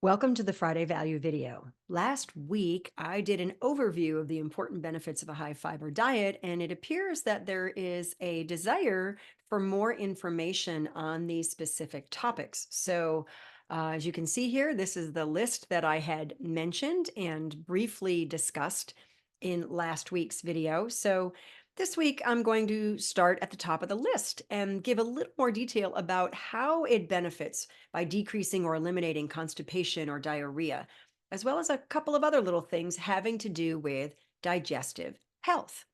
Welcome to the Friday Value video. Last week, I did an overview of the important benefits of a high fiber diet, and it appears that there is a desire for more information on these specific topics. As you can see here, this is the list that I had mentioned and briefly discussed in last week's video. This week, I'm going to start at the top of the list and give a little more detail about how it benefits by decreasing or eliminating constipation or diarrhea, as well as a couple of other little things having to do with digestive health.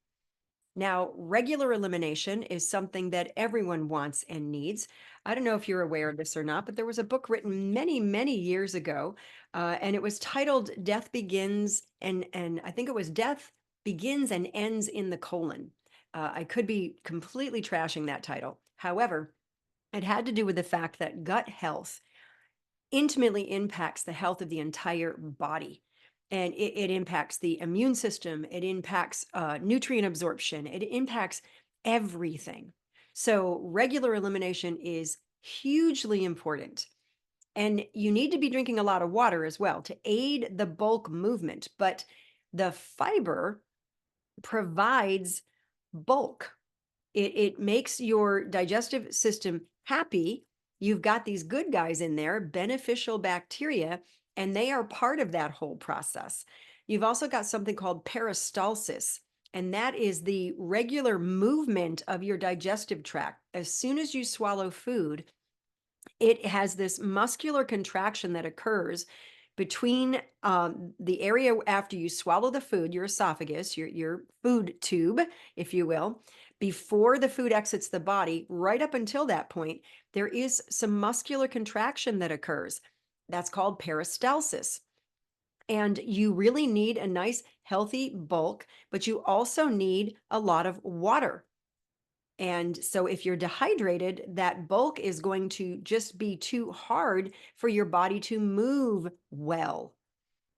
Now, regular elimination is something that everyone wants and needs. I don't know if you're aware of this or not, but there was a book written many, many years ago, and it was titled "Death Begins," and I think it was "Death Begins and Ends in the Colon." I could be completely trashing that title. However, it had to do with the fact that gut health intimately impacts the health of the entire body. And it impacts the immune system, it impacts nutrient absorption, it impacts everything. So, regular elimination is hugely important. And you need to be drinking a lot of water as well to aid the bulk movement. But the fiber provides bulk. It makes your digestive system happy. You've got these good guys in there, beneficial bacteria, and they are part of that whole process. You've also got something called peristalsis, and that is the regular movement of your digestive tract. As soon as you swallow food, it has this muscular contraction that occurs between the area after you swallow the food, your esophagus, your food tube, if you will, before the food exits the body, right up until that point, there is some muscular contraction that occurs. That's called peristalsis. And you really need a nice, healthy bulk, but you also need a lot of water. And so, if you're dehydrated, that bulk is going to just be too hard for your body to move well.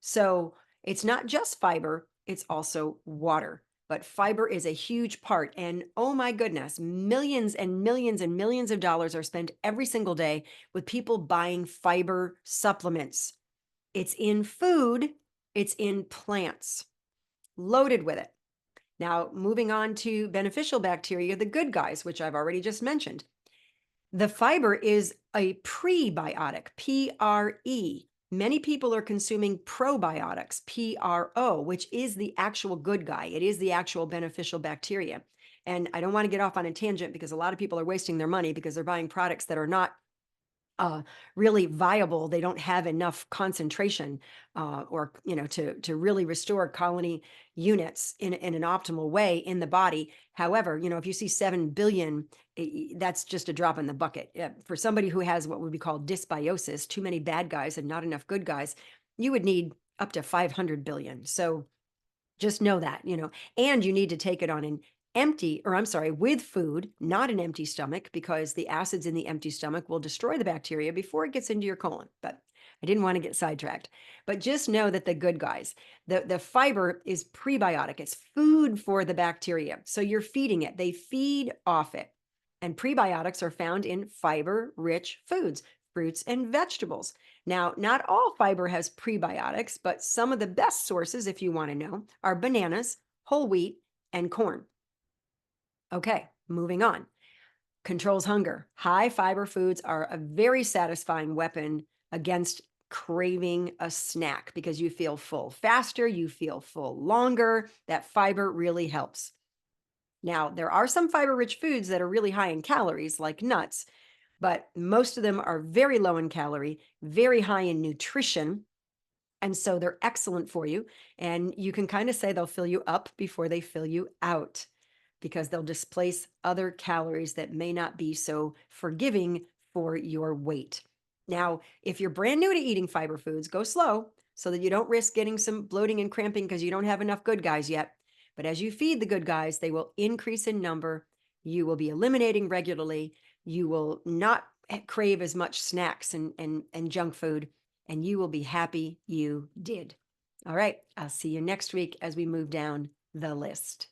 So, it's not just fiber, it's also water. But fiber is a huge part. And oh my goodness, millions and millions and millions of dollars are spent every single day with people buying fiber supplements. It's in food, it's in plants, loaded with it. Now, moving on to beneficial bacteria, the good guys, which I've already just mentioned. The fiber is a prebiotic, P-R-E. Many people are consuming probiotics, P-R-O, which is the actual good guy. It is the actual beneficial bacteria. And I don't want to get off on a tangent because a lot of people are wasting their money because they're buying products that are not uh, really viable. They don't have enough concentration, or to really restore colony units in an optimal way in the body. However, if you see 7 billion, that's just a drop in the bucket. For somebody who has what would be called dysbiosis, too many bad guys and not enough good guys, you would need up to 500 billion. So just know that, and you need to take it on an empty, or I'm sorry, with food, not an empty stomach, because the acids in the empty stomach will destroy the bacteria before it gets into your colon. But I didn't want to get sidetracked. But just know that the good guys, the fiber is prebiotic. It's food for the bacteria. So you're feeding it. They feed off it. And prebiotics are found in fiber-rich foods, fruits and vegetables. Now, not all fiber has prebiotics, but some of the best sources, if you want to know, are bananas, whole wheat, and corn. Okay, moving on. Controls hunger. High fiber foods are a very satisfying weapon against craving a snack because you feel full faster, you feel full longer. That fiber really helps. Now, there are some fiber-rich foods that are really high in calories, like nuts, but most of them are very low in calorie, very high in nutrition. And so they're excellent for you. And you can kind of say they'll fill you up before they fill you out because they'll displace other calories that may not be so forgiving for your weight. Now, if you're brand new to eating fiber foods, go slow so that you don't risk getting some bloating and cramping because you don't have enough good guys yet. But as you feed the good guys, they will increase in number. You will be eliminating regularly. You will not crave as much snacks and junk food, and you will be happy you did. All right, I'll see you next week as we move down the list.